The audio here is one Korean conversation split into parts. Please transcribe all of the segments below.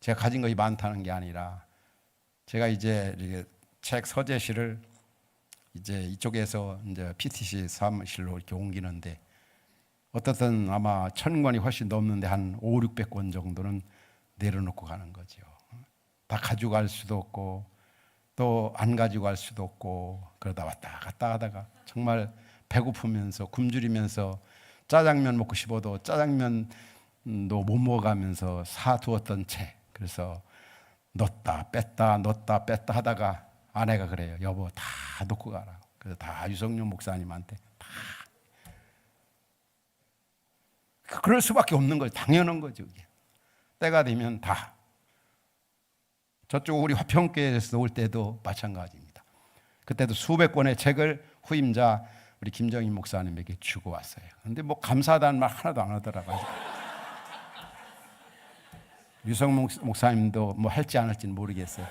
제가 가진 것이 많다는 게 아니라 제가 이제 이렇게 책 서재실을 이제 이쪽에서 이제 PTC 사무실로 이렇게 옮기는데 어떻든 아마 1000권이 훨씬 넘는데 한 500~600권 정도는 내려놓고 가는 거죠. 다 가지고 갈 수도 없고 또 안 가지고 갈 수도 없고 그러다 왔다 갔다 하다가 정말 배고프면서 굶주리면서 짜장면 먹고 싶어도 짜장면도 못 먹어가면서 사두었던 책. 그래서 넣었다 뺐다 하다가 아내가 그래요. 여보 다 놓고 가라고. 그래서 다 유성룡 목사님한테 다. 그럴 수밖에 없는 거죠. 당연한 거죠. 그게. 때가 되면 다. 저쪽 우리 화평교회에서 올 때도 마찬가지입니다. 그때도 수백 권의 책을 후임자 우리 김정인 목사님에게 주고 왔어요. 근데 뭐 감사하다는 말 하나도 안 하더라고요. 유성 목사님도 뭐 할지 안 할지는 모르겠어요.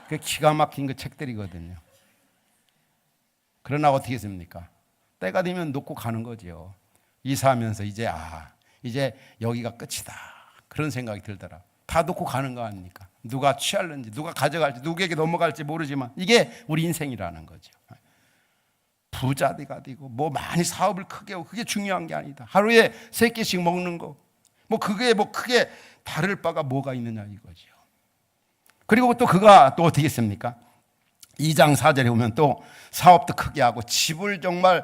그 기가 막힌 그 책들이거든요. 그러나 어떻게 했습니까? 때가 되면 놓고 가는 거죠. 이사하면서 이제 여기가 끝이다. 그런 생각이 들더라. 다 놓고 가는 거 아닙니까? 누가 취할는지, 누가 가져갈지, 누구에게 넘어갈지 모르지만 이게 우리 인생이라는 거죠. 부자가 되고 뭐 많이 사업을 크게 하고 그게 중요한 게 아니다. 하루에 3끼씩 먹는 거. 뭐 그게 뭐 크게 다를 바가 뭐가 있느냐 이거죠. 그리고 또 그가 또 어떻게 했습니까? 2장 4절에 보면 또 사업도 크게 하고 집을 정말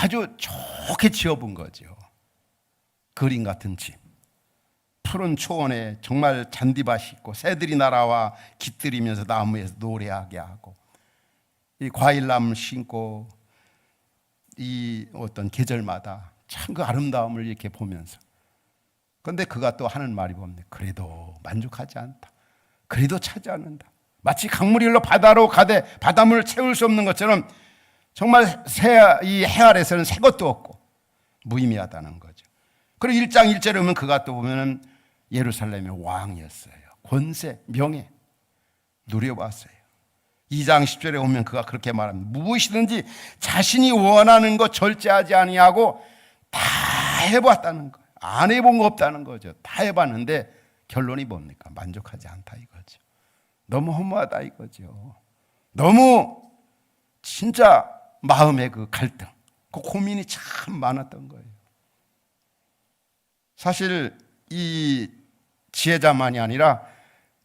아주 좋게 지어본 거죠. 그림 같은 집. 푸른 초원에 정말 잔디밭이 있고 새들이 날아와 깃들이면서 나무에서 노래하게 하고 이 과일나무를 심고 이 어떤 계절마다 참 그 아름다움을 이렇게 보면서 그런데 그가 또 하는 말이 뭡니까? 그래도 만족하지 않다. 그래도 차지 않는다. 마치 강물이 흘러 바다로 가되 바닷물을 채울 수 없는 것처럼 정말 이 해 아래서는 새 것도 없고 무의미하다는 거죠. 그리고 1장 1절에 보면 그가 또 보면은 예루살렘의 왕이었어요. 권세, 명예 누려봤어요. 2장 10절에 오면 그가 그렇게 말합니다. 무엇이든지 자신이 원하는 것 절제하지 아니하고 다 해봤다는 거예요. 안 해본 거 없다는 거죠. 다 해봤는데 결론이 뭡니까? 만족하지 않다 이거죠. 너무 허무하다 이거죠. 너무 진짜 마음의 그 갈등, 그 고민이 참 많았던 거예요. 사실 이 지혜자만이 아니라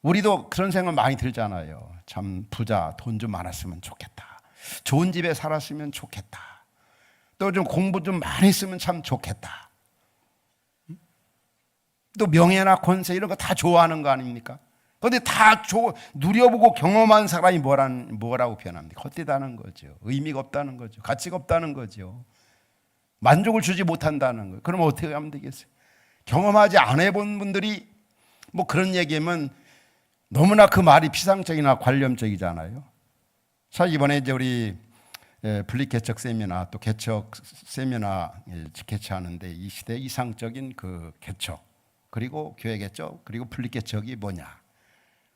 우리도 그런 생각 많이 들잖아요. 참 부자, 돈 좀 많았으면 좋겠다. 좋은 집에 살았으면 좋겠다. 또 좀 공부 좀 많이 했으면 참 좋겠다. 또 명예나 권세 이런 거 다 좋아하는 거 아닙니까? 그런데 다 누려보고 경험한 사람이 뭐라고 표현합니까? 헛되다는 거죠. 의미가 없다는 거죠. 가치가 없다는 거죠. 만족을 주지 못한다는 거예요. 그럼 어떻게 하면 되겠어요? 경험하지 안 해본 분들이 뭐 그런 얘기하면 너무나 그 말이 피상적이나 관념적이잖아요. 사실 이번에 이제 우리 분리개척 세미나 또 개척 세미나 개최하는데 이 시대 이상적인 그 개척 그리고 교회 개척 그리고 분리개척이 뭐냐.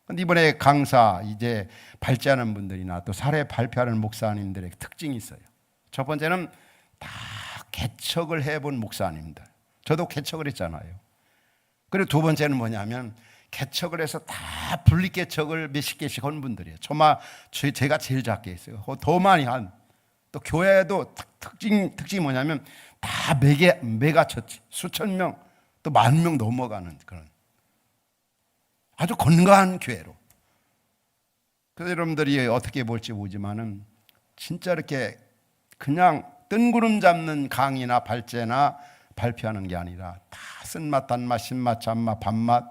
근데 이번에 강사 이제 발제하는 분들이나 또 사례 발표하는 목사님들의 특징이 있어요. 첫 번째는 다 개척을 해본 목사님들. 저도 개척을 했잖아요. 그리고 두 번째는 뭐냐면 개척을 해서 다 분리개척을 몇십 개씩 한 분들이에요. 제가 제일 작게 했어요. 더 많이 한. 또 교회도 특징이 뭐냐면 다 메가처치 수천 명 또 10,000명 넘어가는 그런 아주 건강한 교회로. 그래서 여러분들이 어떻게 볼지 모르지만은 진짜 이렇게 그냥 뜬구름 잡는 강의나 발제나 발표하는 게 아니라 다 쓴맛, 단맛, 신맛, 잔맛, 밥맛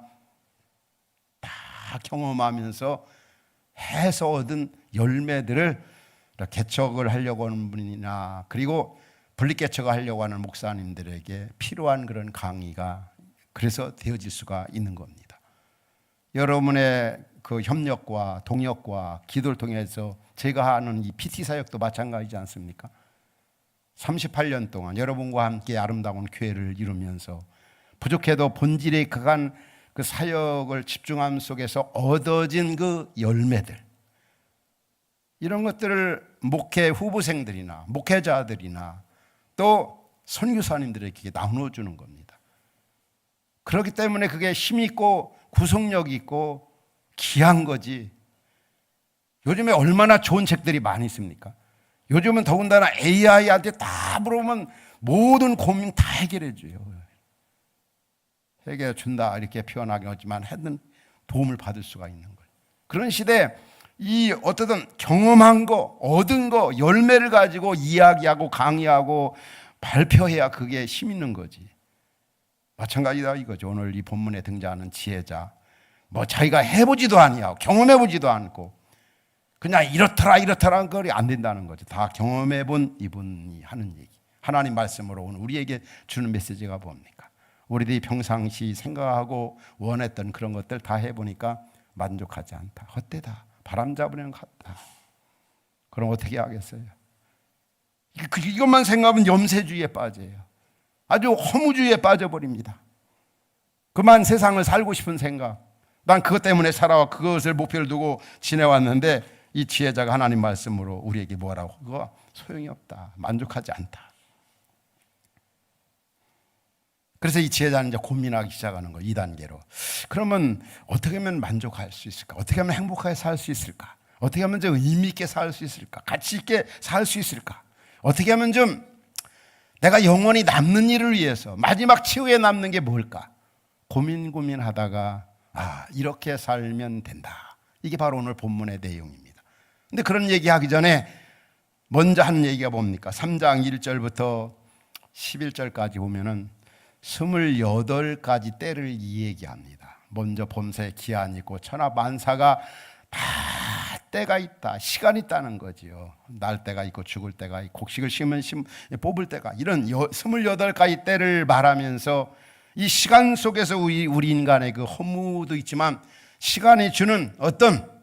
다 경험하면서 해서 얻은 열매들을 개척을 하려고 하는 분이나 그리고 분리개척을 하려고 하는 목사님들에게 필요한 그런 강의가 그래서 되어질 수가 있는 겁니다. 여러분의 그 협력과 동역과 기도를 통해서 제가 하는 이 PT 사역도 마찬가지지 않습니까? 38년 동안 여러분과 함께 아름다운 교회를 이루면서 부족해도 본질에 그간 그 사역을 집중함 속에서 얻어진 그 열매들 이런 것들을 목회 후보생들이나 목회자들이나 또 선교사님들에게 나눠주는 겁니다. 그렇기 때문에 그게 힘있고 구속력 있고 귀한 거지. 요즘에 얼마나 좋은 책들이 많이 있습니까? 요즘은 더군다나 AI한테 다 물어보면 모든 고민 다 해결해 줘요. 해결해 준다 이렇게 표현하긴 하지만 하여튼 도움을 받을 수가 있는 거예요. 그런 시대에 이 어떻든 경험한 거, 얻은 거, 열매를 가지고 이야기하고 강의하고 발표해야 그게 힘 있는 거지. 마찬가지다 이거죠. 오늘 이 본문에 등장하는 지혜자, 뭐 자기가 해보지도 아니하고 경험해보지도 않고 그냥 이렇더라는 거 안 된다는 거죠. 다 경험해본 이분이 하는 얘기. 하나님 말씀으로 오늘 우리에게 주는 메시지가 뭡니까? 우리들이 평상시 생각하고 원했던 그런 것들 다 해보니까 만족하지 않다. 헛되다. 바람 잡으려는 것 같다. 그럼 어떻게 하겠어요? 이것만 생각하면 염세주의에 빠져요. 아주 허무주의에 빠져버립니다. 그만 세상을 살고 싶은 생각. 난 그것 때문에 살아와 그것을 목표를 두고 지내왔는데 이 지혜자가 하나님 말씀으로 우리에게 뭐라고? 그거 소용이 없다. 만족하지 않다. 그래서 이 지혜자는 이제 고민하기 시작하는 거예요. 2단계로. 그러면 어떻게 하면 만족할 수 있을까? 어떻게 하면 행복하게 살 수 있을까? 어떻게 하면 좀 의미 있게 살 수 있을까? 가치 있게 살 수 있을까? 어떻게 하면 좀 내가 영원히 남는 일을 위해서 마지막 최후에 남는 게 뭘까? 고민하다가 이렇게 살면 된다. 이게 바로 오늘 본문의 내용입니다. 근데 그런 얘기하기 전에 먼저 하는 얘기가 뭡니까? 3장 1절부터 11절까지 보면은 28가지 때를 이 얘기합니다. 먼저 범사에 기한이 있고 천하만사가 다 때가 있다. 시간이 있다는 거지요. 날 때가 있고 죽을 때가 있고 곡식을 심으면 뽑을 때가 이런 28가지 때를 말하면서 이 시간 속에서 우리 인간의 그 허무도 있지만 시간이 주는 어떤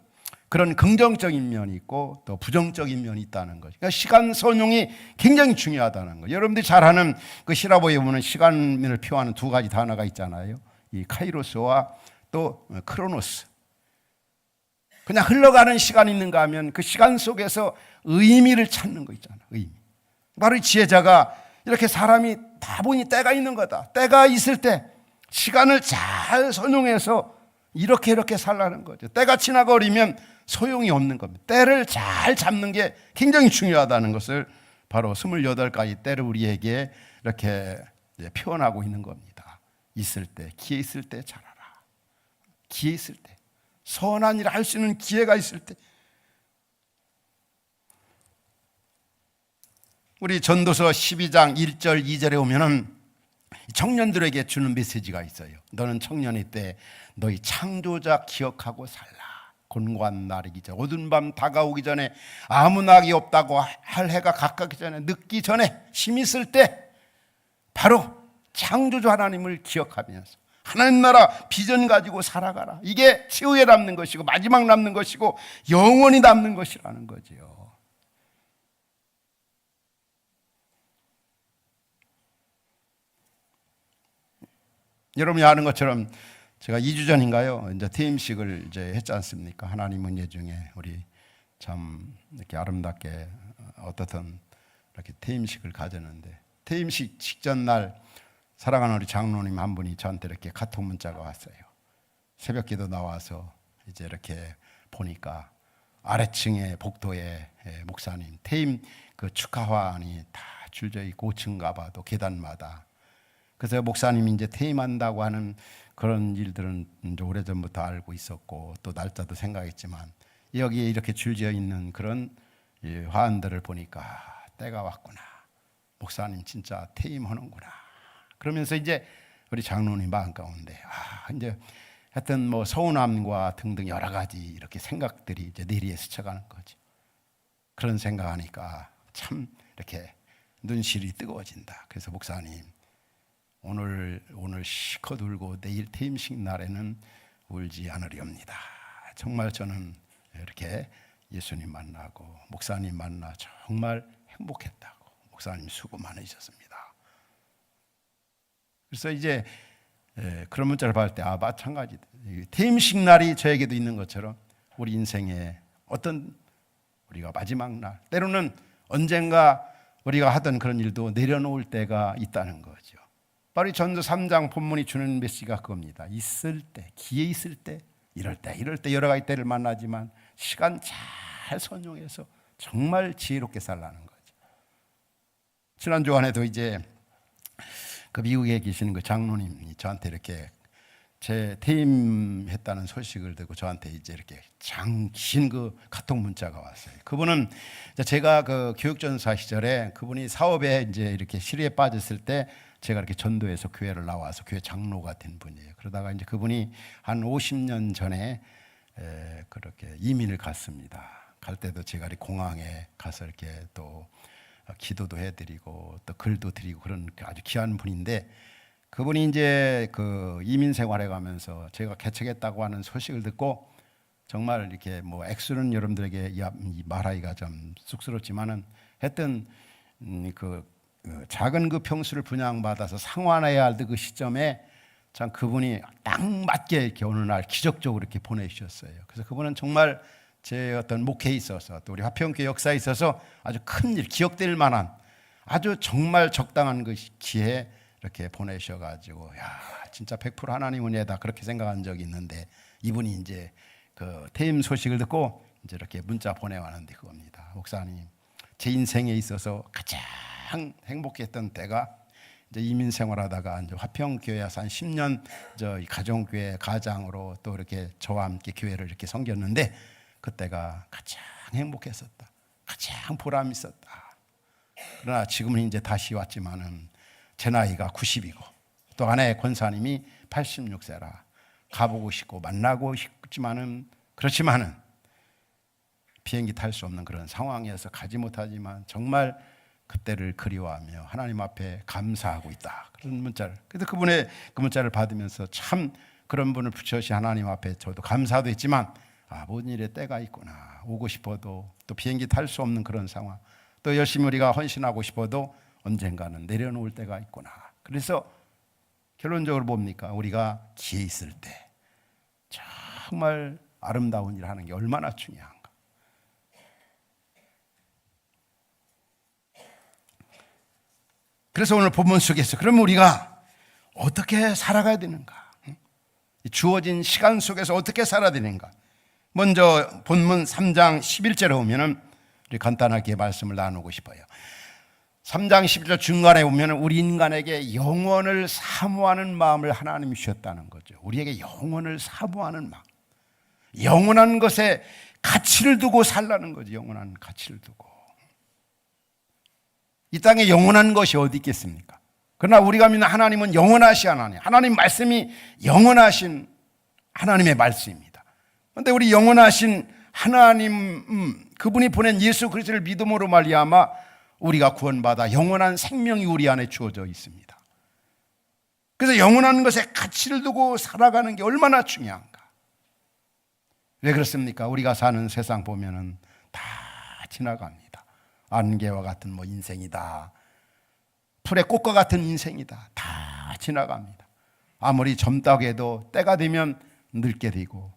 그런 긍정적인 면이 있고 또 부정적인 면이 있다는 거죠. 그러니까 시간 선용이 굉장히 중요하다는 거예요. 여러분들이 잘 아는 그 시라보에 보면 시간을 표하는 두 가지 단어가 있잖아요. 이 카이로스와 또 크로노스. 그냥 흘러가는 시간이 있는가 하면 그 시간 속에서 의미를 찾는 거 있잖아요. 의미. 바로 이 지혜자가 이렇게 사람이 다분히 때가 있는 거다. 때가 있을 때 시간을 잘 선용해서 이렇게 살라는 거죠. 때가 지나버리면 소용이 없는 겁니다. 때를 잘 잡는 게 굉장히 중요하다는 것을 바로 28가지 때를 우리에게 이렇게 표현하고 있는 겁니다. 있을 때, 기회 있을 때 잘하라. 기회 있을 때, 선한 일을 할 수 있는 기회가 있을 때. 우리 전도서 12장 1절 2절에 오면은 청년들에게 주는 메시지가 있어요. 너는 청년의 때 너희 창조자 기억하고 살라. 곤고한 날이기 전에 어두운 밤 다가오기 전에 아무 낙이 없다고 할 해가 가깝기 전에 늦기 전에 힘 있을 때 바로 창조주 하나님을 기억하면서 하나님 나라 비전 가지고 살아가라. 이게 최후에 남는 것이고 마지막 남는 것이고 영원히 남는 것이라는 거죠. 여러분이 아는 것처럼 제가 2주 전인가요? 이제 퇴임식을 이제 했지 않습니까? 하나님 은혜 중에 우리 참 이렇게 아름답게 어떻든 이렇게 퇴임식을 가졌는데 퇴임식 직전 날 사랑하는 우리 장로님 한 분이 저한테 이렇게 카톡 문자가 왔어요. 새벽기도 나와서 이제 이렇게 보니까 아래층에 복도에 목사님 퇴임 그 축하환이 다 줄져 있고 5층 가봐도 계단마다. 그래서 목사님이 이제 퇴임한다고 하는 그런 일들은 이제 오래전부터 알고 있었고 또 날짜도 생각했지만 여기에 이렇게 줄지어 있는 그런 화환들을 보니까 때가 왔구나. 목사님 진짜 퇴임하는구나. 그러면서 이제 우리 장로님 마음 가운데 이제 하여튼 뭐 서운함과 등등 여러 가지 이렇게 생각들이 이제 내리에 스쳐가는 거죠. 그런 생각하니까 참 이렇게 눈시울이 뜨거워진다. 그래서 목사님 오늘 시컷 울고 내일 퇴임식 날에는 울지 않으렵니다. 정말 저는 이렇게 예수님 만나고 목사님 만나 정말 행복했다고. 목사님 수고 많으셨습니다. 그래서 이제 그런 문자를 받을 때 마찬가지다. 퇴임식 날이 저에게도 있는 것처럼 우리 인생에 어떤 우리가 마지막 날 때로는 언젠가 우리가 하던 그런 일도 내려놓을 때가 있다는 거죠. 바로 이 전도 3장 본문이 주는 메시지가 그겁니다. 있을 때, 기회 있을 때, 이럴 때 여러 가지 때를 만나지만 시간 잘 선용해서 정말 지혜롭게 살라는 거죠. 지난 주간에도 이제 그 미국에 계시는 그 장로님이 저한테 이렇게 제 퇴임했다는 소식을 듣고 저한테 이제 이렇게 긴 그 카톡 문자가 왔어요. 그분은 제가 그 교육전사 시절에 그분이 사업에 이제 이렇게 시리에 빠졌을 때 제가 이렇게 전도해서 교회를 나와서 교회 장로가 된 분이에요. 그러다가 이제 그분이 한 50년 전에 그렇게 이민을 갔습니다. 갈 때도 제가 공항에 가서 이렇게 또 기도도 해드리고 또 글도 드리고 그런 아주 귀한 분인데, 그분이 이제 그 이민 생활해 가면서 제가 개척했다고 하는 소식을 듣고 정말 이렇게 뭐 액수는 여러분들에게 말하기가 좀 쑥스럽지만은 하여튼 그 작은 그 평수를 분양받아서 상환해야 할 그 시점에 참 그분이 딱 맞게 이렇게 어느 날 기적적으로 이렇게 보내주셨어요. 그래서 그분은 정말 제 어떤 목회에 있어서 또 우리 화평교회 역사에 있어서 아주 큰 일, 기억될 만한 아주 정말 적당한 그 기회에 이렇게 보내셔가지고 야 진짜 100% 하나님 은혜다 그렇게 생각한 적이 있는데, 이분이 이제 그 퇴임 소식을 듣고 이제 이렇게 문자 보내왔는데 그겁니다. 목사님, 제 인생에 있어서 가장 행복했던 때가 이제 이민 생활하다가 이제 화평교회에서 한 10년 저 가정교회 가장으로 또 이렇게 저와 함께 교회를 이렇게 섬겼는데 그때가 가장 행복했었다. 가장 보람 있었다. 그러나 지금은 이제 다시 왔지만은 제 나이가 90이고 또 아내 권사님이 86세라 가보고 싶고 만나고 싶지만은 그렇지만은 비행기 탈 수 없는 그런 상황이어서 가지 못하지만 정말 그때를 그리워하며 하나님 앞에 감사하고 있다. 그런 문자를. 그래서 그분의 그 문자를 받으면서 참 그런 분을 붙여시 하나님 앞에 저도 감사도 했지만 모든 일에 때가 있구나. 오고 싶어도 또 비행기 탈 수 없는 그런 상황. 또 열심히 우리가 헌신하고 싶어도 언젠가는 내려놓을 때가 있구나. 그래서 결론적으로 뭡니까? 우리가 기회 있을 때 정말 아름다운 일을 하는 게 얼마나 중요한가. 그래서 오늘 본문 속에서 그러면 우리가 어떻게 살아가야 되는가? 주어진 시간 속에서 어떻게 살아야 되는가? 먼저 본문 3장 11절에 보면은 우리 간단하게 말씀을 나누고 싶어요. 3장 11절 중간에 보면 우리 인간에게 영원을 사모하는 마음을 하나님이 주셨다는 거죠. 우리에게 영원을 사모하는 마음, 영원한 것에 가치를 두고 살라는 거죠. 영원한 가치를 두고. 이 땅에 영원한 것이 어디 있겠습니까? 그러나 우리가 믿는 하나님은 영원하신 하나님, 하나님 말씀이 영원하신 하나님의 말씀입니다. 그런데 우리 영원하신 하나님, 그분이 보낸 예수 그리스도를 믿음으로 말미암아 우리가 구원받아 영원한 생명이 우리 안에 주어져 있습니다. 그래서 영원한 것에 가치를 두고 살아가는 게 얼마나 중요한가. 왜 그렇습니까? 우리가 사는 세상 보면은 다 지나갑니다. 안개와 같은 뭐 인생이다, 풀의 꽃과 같은 인생이다, 다 지나갑니다. 아무리 젊다고 해도 때가 되면 늙게 되고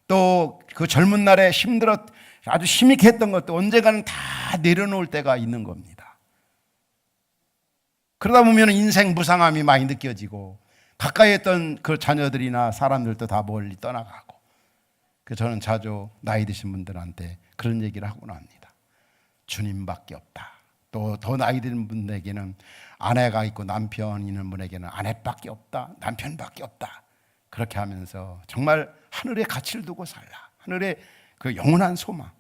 또 그 젊은 날에 아주 힘있게 했던 것도 언젠가는 다 내려놓을 때가 있는 겁니다. 그러다 보면 인생 무상함이 많이 느껴지고 가까이 했던 그 자녀들이나 사람들도 다 멀리 떠나가고, 그래서 저는 자주 나이 드신 분들한테 그런 얘기를 하곤 합니다. 주님밖에 없다. 또 더 나이 든 분에게는 아내가 있고 남편이 있는 분에게는 아내밖에 없다, 남편밖에 없다. 그렇게 하면서 정말 하늘의 가치를 두고 살라. 하늘의 그 영원한 소망.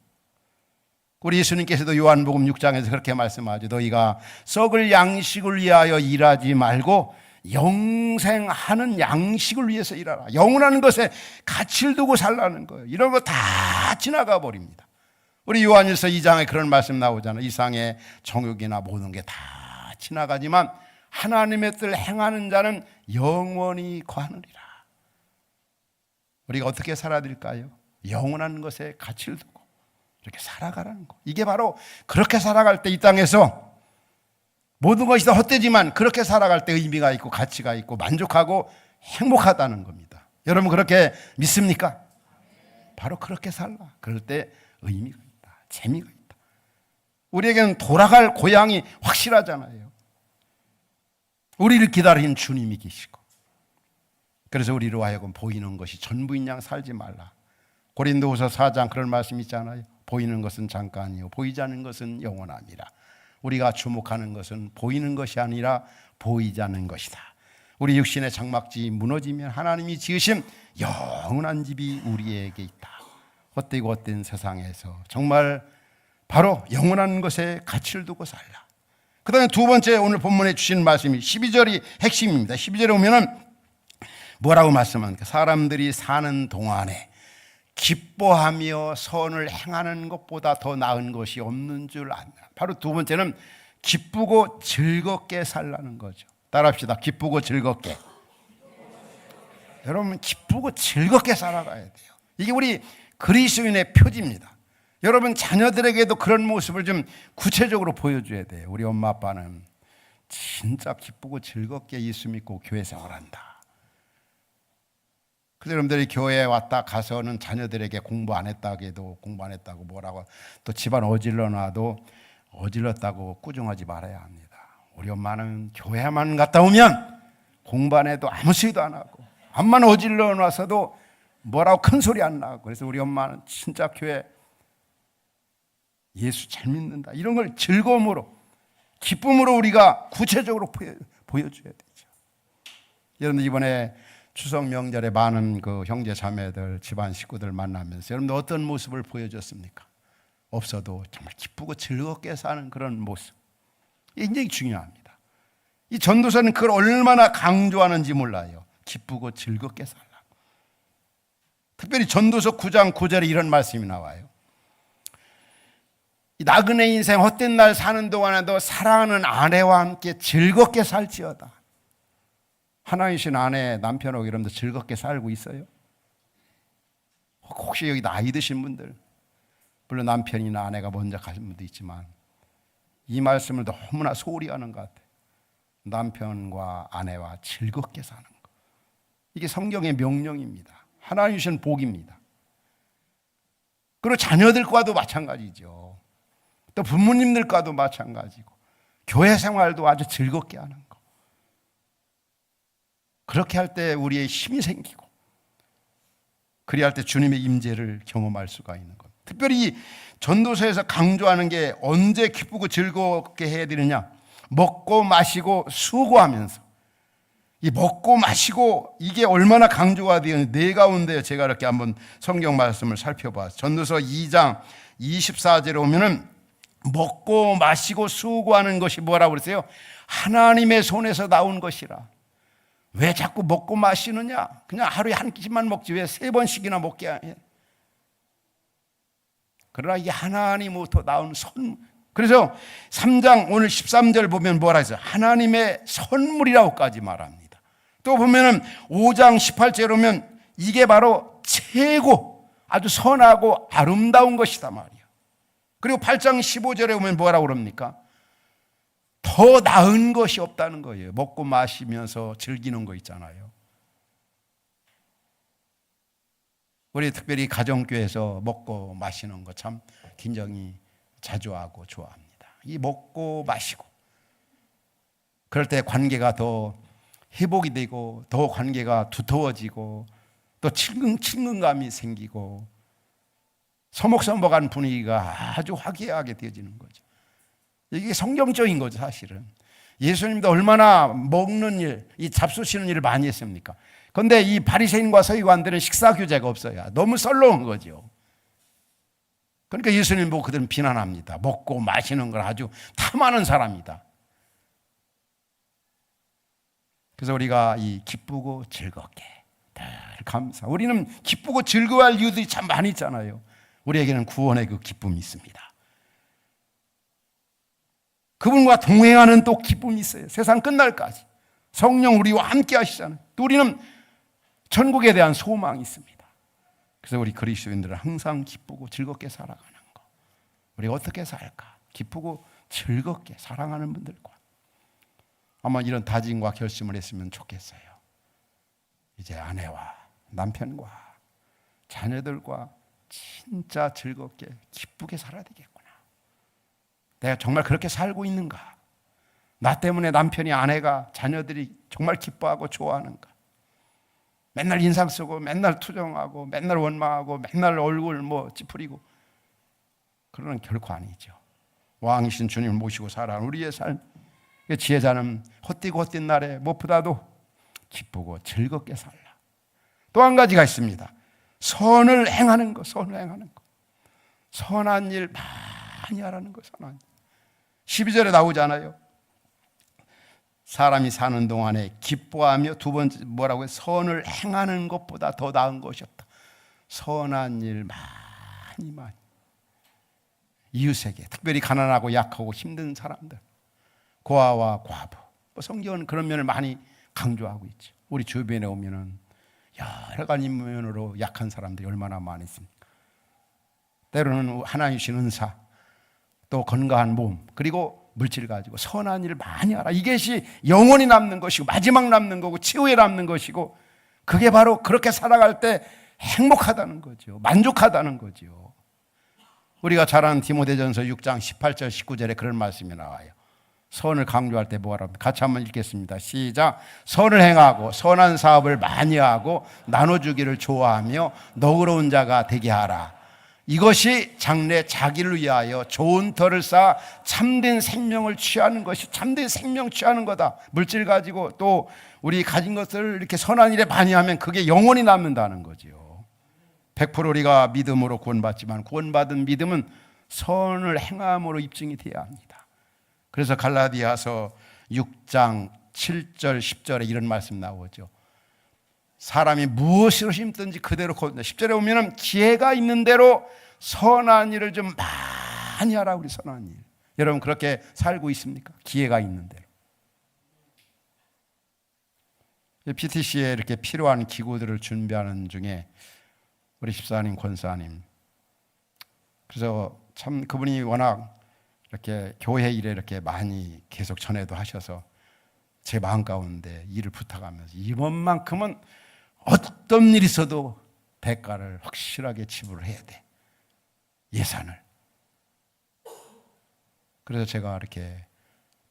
우리 예수님께서도 요한복음 6장에서 그렇게 말씀하죠. 너희가 썩을 양식을 위하여 일하지 말고 영생하는 양식을 위해서 일하라. 영원한 것에 가치를 두고 살라는 거예요. 이런 거 다 지나가 버립니다. 우리 요한일서 2장에 그런 말씀 나오잖아요. 이 세상의 정욕이나 모든 게 다 지나가지만 하나님의 뜻을 행하는 자는 영원히 거하느니라. 우리가 어떻게 살아야 될까요? 영원한 것에 가치를 두고 이렇게 살아가라는 거. 이게 바로 그렇게 살아갈 때 이 땅에서 모든 것이 다 헛되지만 그렇게 살아갈 때 의미가 있고 가치가 있고 만족하고 행복하다는 겁니다. 여러분 그렇게 믿습니까? 바로 그렇게 살라. 그럴 때 의미가 있다, 재미가 있다. 우리에게는 돌아갈 고향이 확실하잖아요. 우리를 기다리는 주님이 계시고, 그래서 우리로 하여금 보이는 것이 전부인 양 살지 말라. 고린도후서 4장 그런 말씀 있잖아요. 보이는 것은 잠깐이요 보이지 않는 것은 영원함이라. 우리가 주목하는 것은 보이는 것이 아니라 보이지 않는 것이다. 우리 육신의 장막지 무너지면 하나님이 지으신 영원한 집이 우리에게 있다. 헛되고 헛된 세상에서 정말 바로 영원한 것에 가치를 두고 살라. 그 다음에 두 번째 오늘 본문에 주신 말씀이 12절이 핵심입니다. 12절에 오면은 뭐라고 말씀합니까? 사람들이 사는 동안에 기뻐하며 선을 행하는 것보다 더 나은 것이 없는 줄 안다. 바로 두 번째는 기쁘고 즐겁게 살라는 거죠. 따라합시다. 기쁘고 즐겁게. 여러분, 기쁘고 즐겁게 살아가야 돼요. 이게 우리 그리스도인의 표지입니다. 여러분, 자녀들에게도 그런 모습을 좀 구체적으로 보여줘야 돼요. 우리 엄마 아빠는 진짜 기쁘고 즐겁게 예수 믿고 교회 생활한다. 그래서 여러분들이 교회에 왔다 가서는 자녀들에게 공부 안 했다고 해도 공부 안 했다고 뭐라고, 또 집안 어질러놔도 어질렀다고 꾸중하지 말아야 합니다. 우리 엄마는 교회만 갔다 오면 공부 안 해도 아무 소리도 안 하고, 암만 어질러놔서도 뭐라고 큰 소리 안 나고, 그래서 우리 엄마는 진짜 교회 예수 잘 믿는다, 이런 걸 즐거움으로, 기쁨으로 우리가 구체적으로 보여줘야 되죠. 여러분, 이번에 추석 명절에 많은 그 형제 자매들, 집안 식구들 만나면서 여러분들 어떤 모습을 보여줬습니까? 없어도 정말 기쁘고 즐겁게 사는 그런 모습, 이게 굉장히 중요합니다. 이 전도서는 그걸 얼마나 강조하는지 몰라요. 기쁘고 즐겁게 살라. 특별히 전도서 9장 9절에 이런 말씀이 나와요. 이 나그네 인생 헛된 날 사는 동안에도 사랑하는 아내와 함께 즐겁게 살지어다. 하나이신 아내, 남편하고 여러분들 즐겁게 살고 있어요? 혹시 여기 나이 드신 분들, 물론 남편이나 아내가 먼저 가신 분도 있지만 이 말씀을 너무나 소홀히 하는 것 같아요. 남편과 아내와 즐겁게 사는 것, 이게 성경의 명령입니다. 하나님 주신 복입니다. 그리고 자녀들과도 마찬가지죠. 또 부모님들과도 마찬가지고, 교회 생활도 아주 즐겁게 하는 것. 그렇게 할 때 우리의 힘이 생기고, 그리할 때 주님의 임재를 경험할 수가 있는 것. 특별히 전도서에서 강조하는 게 언제 기쁘고 즐겁게 해야 되느냐? 먹고 마시고 수고하면서. 이 먹고 마시고, 이게 얼마나 강조가 되었는지 네 가운데 제가 이렇게 한번 성경 말씀을 살펴봤어요. 전도서 2장 24절에 오면은 먹고 마시고 수고하는 것이 뭐라고 그랬어요? 하나님의 손에서 나온 것이라. 왜 자꾸 먹고 마시느냐? 그냥 하루에 한 끼만 먹지 왜 세 번씩이나 먹게 해? 그러나 이게 하나님으로부터 나온 선물. 그래서 3장 오늘 13절 보면 뭐라 했어요? 하나님의 선물이라고까지 말합니다. 또 보면은 5장 18절에 오면 이게 바로 최고 아주 선하고 아름다운 것이다 말이야. 그리고 8장 15절에 오면 뭐라고 그럽니까? 더 나은 것이 없다는 거예요. 먹고 마시면서 즐기는 거 있잖아요. 우리 특별히 가정교회에서 먹고 마시는 거 참 굉장히 자주 하고 좋아합니다. 이 먹고 마시고, 그럴 때 관계가 더 회복이 되고, 더 관계가 두터워지고, 또 친근감이 생기고, 서먹서먹한 분위기가 아주 화기애애하게 되어지는 거죠. 이게 성경적인 거죠, 사실은. 예수님도 얼마나 먹는 일, 이 잡수시는 일을 많이 했습니까? 그런데 이 바리새인과 서기관들은 식사 규제가 없어요. 너무 썰렁한 거죠. 그러니까 예수님 보고 그들은 비난합니다. 먹고 마시는 걸 아주 탐하는 사람이다. 그래서 우리가 이 기쁘고 즐겁게 늘 감사. 우리는 기쁘고 즐거워할 이유들이 참 많이 있잖아요. 우리에게는 구원의 그 기쁨이 있습니다. 그분과 동행하는 또 기쁨이 있어요. 세상 끝날까지 성령 우리와 함께 하시잖아요. 또 우리는 천국에 대한 소망이 있습니다. 그래서 우리 그리스도인들은 항상 기쁘고 즐겁게 살아가는 거. 우리 어떻게 살까? 기쁘고 즐겁게 사랑하는 분들과 아마 이런 다짐과 결심을 했으면 좋겠어요. 이제 아내와 남편과 자녀들과 진짜 즐겁게 기쁘게 살아야 되겠구나. 내가 정말 그렇게 살고 있는가? 나 때문에 남편이, 아내가, 자녀들이 정말 기뻐하고 좋아하는가? 맨날 인상 쓰고 맨날 투정하고 맨날 원망하고 맨날 얼굴 찌푸리고 그러는 결코 아니죠. 왕이신 주님을 모시고 살아가는 우리의 삶, 지혜자는 헛되고 헛된 날에 무엇보다도 기쁘고 즐겁게 살라. 또 한 가지가 있습니다. 선을 행하는 것, 선을 행하는 것. 선한 일 많이 하라는 것, 선한 일. 12절에 나오잖아요. 사람이 사는 동안에 기뻐하며, 두 번째 뭐라고요? 선을 행하는 것보다 더 나은 것이 없다. 선한 일 많이 이웃에게, 특별히 가난하고 약하고 힘든 사람들, 고아와 과부, 성경은 그런 면을 많이 강조하고 있죠. 우리 주변에 오면은 여러 가지 면으로 약한 사람들이 얼마나 많이 있습니까? 때로는 하나님 주신 은사, 또 건강한 몸, 그리고 물질 가지고 선한 일을 많이 하라. 이것이 영원히 남는 것이고 마지막 남는 거고 최후에 남는 것이고, 그게 바로 그렇게 살아갈 때 행복하다는 거죠. 만족하다는 거죠. 우리가 잘 아는 디모데전서 6장 18절 19절에 그런 말씀이 나와요. 선을 강조할 때 뭐라 합니까? 같이 한번 읽겠습니다. 시작. 선을 행하고 선한 사업을 많이 하고 나눠주기를 좋아하며 너그러운 자가 되게 하라. 이것이 장래 자기를 위하여 좋은 터를 쌓아 참된 생명을 취하는 것이, 참된 생명 취하는 거다. 물질 가지고 또 우리 가진 것을 이렇게 선한 일에 많이 하면 그게 영원히 남는다는 거죠. 100% 우리가 믿음으로 구원받지만 구원받은 믿음은 선을 행함으로 입증이 돼야 합니다. 그래서 갈라디아서 6장 7절 10절에 이런 말씀 나오죠. 사람이 무엇으로 심든지 그대로 거둔다. 10절에 보면 기회가 있는 대로 선한 일을 좀 많이 하라. 우리 선한 일. 여러분 그렇게 살고 있습니까? 기회가 있는 대로. PTC에 이렇게 필요한 기구들을 준비하는 중에 우리 집사님, 권사님, 그래서 참 그분이 워낙 이렇게 교회 일에 이렇게 많이 계속 전해도 하셔서 제 마음 가운데 일을 부탁하면서 이번만큼은 어떤 일이 있어도 대가를 확실하게 지불을 해야 돼. 예산을. 그래서 제가 이렇게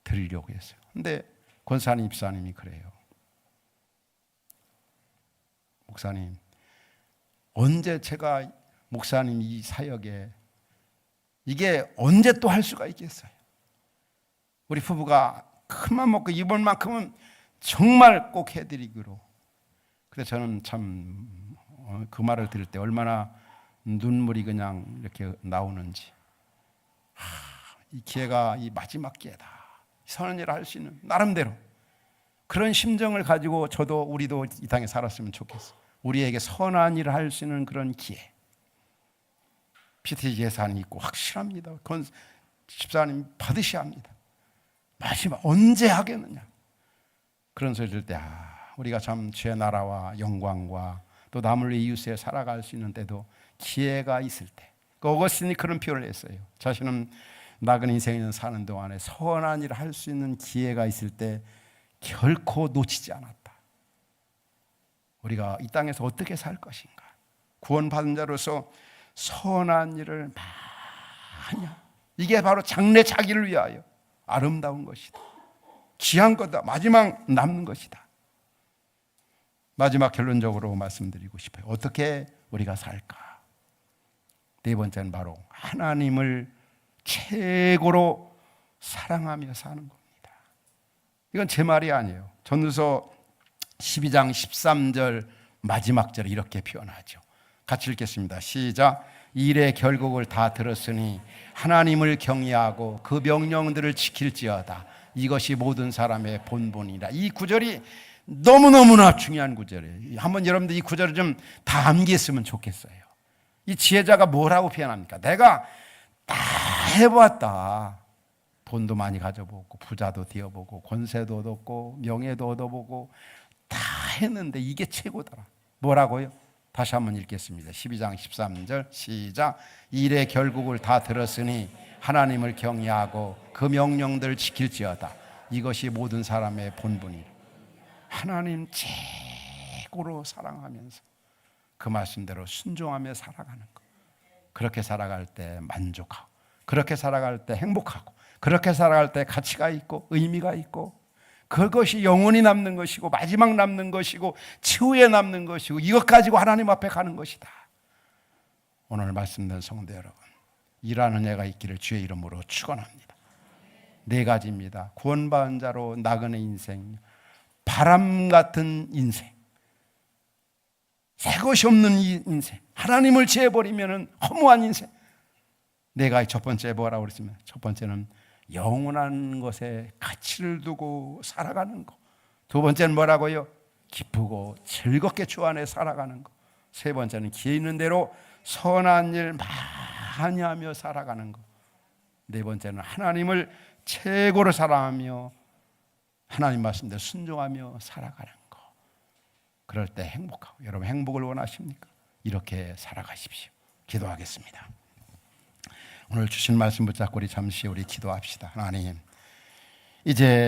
드리려고 했어요. 근데 권사님, 입사님이 그래요. 목사님, 언제 제가 목사님 이 사역에 이게 언제 또 할 수가 있겠어요? 우리 부부가 큰맘 먹고 이번만큼은 정말 꼭 해드리기로. 그래서 저는 참 그 말을 들을 때 얼마나 눈물이 그냥 이렇게 나오는지. 이 기회가 이 마지막 기회다. 선한 일을 할 수 있는 나름대로 그런 심정을 가지고 저도 우리도 이 땅에 살았으면 좋겠어요. 우리에게 선한 일을 할 수 있는 그런 기회. PT 예산이 있고 확실합니다. 그건 집사님 받으셔야 합니다. 마지막 언제 하겠느냐. 그런 소리 들을 때 우리가 참 주의 나라와 영광과 또 남을 위해 이웃에 살아갈 수 있는 때도 기회가 있을 때. 어거스틴이 그런 표현을 했어요. 자신은 나그네 인생을 사는 동안에 선한 일을 할 수 있는 기회가 있을 때 결코 놓치지 않았다. 우리가 이 땅에서 어떻게 살 것인가. 구원받은 자로서 선한 일을 많이 하라. 이게 바로 장래 자기를 위하여 아름다운 것이다. 귀한 거다. 마지막 남는 것이다. 마지막 결론적으로 말씀드리고 싶어요. 어떻게 우리가 살까? 네 번째는 바로 하나님을 최고로 사랑하며 사는 겁니다. 이건 제 말이 아니에요. 전도서 12장 13절 마지막 절에 이렇게 표현하죠. 같이 읽겠습니다. 시작. 일의 결국을 다 들었으니 하나님을 경외하고 그 명령들을 지킬지어다. 이것이 모든 사람의 본분이라. 이 구절이 너무너무나 중요한 구절이에요. 한번 여러분들 이 구절을 좀 다 암기했으면 좋겠어요. 이 지혜자가 뭐라고 표현합니까? 내가 다 해봤다. 돈도 많이 가져보고 부자도 되어보고 권세도 얻었고 명예도 얻어보고 다 했는데 이게 최고더라. 뭐라고요? 다시 한번 읽겠습니다. 12장 13절 시작. 일의 결국을 다 들었으니 하나님을 경외하고 그 명령들을 지킬지어다. 이것이 모든 사람의 본분이라. 하나님 최고로 사랑하면서 그 말씀대로 순종하며 살아가는 것. 그렇게 살아갈 때 만족하고, 그렇게 살아갈 때 행복하고, 그렇게 살아갈 때 가치가 있고 의미가 있고 그것이 영원히 남는 것이고 마지막 남는 것이고 최후에 남는 것이고 이것 가지고 하나님 앞에 가는 것이다. 오늘 말씀드린 성도 여러분, 일하는 애가 있기를 주의 이름으로 축원합니다. 네 가지입니다. 구원받은 자로 나그네 인생, 바람 같은 인생, 새 것이 없는 이 인생, 하나님을 제해버리면 허무한 인생. 내가 첫 번째 뭐라고 그랬으면 첫 번째는 영원한 것에 가치를 두고 살아가는 것. 두 번째는 뭐라고요? 기쁘고 즐겁게 주 안에 살아가는 것. 세 번째는 기회 있는 대로 선한 일 많이 하며 살아가는 것. 네 번째는 하나님을 최고로 사랑하며 하나님 말씀대로 순종하며 살아가는 것. 그럴 때 행복하고, 여러분 행복을 원하십니까? 이렇게 살아가십시오. 기도하겠습니다. 오늘 주신 말씀 붙잡고 우리 잠시 기도합시다. 하나님, 이제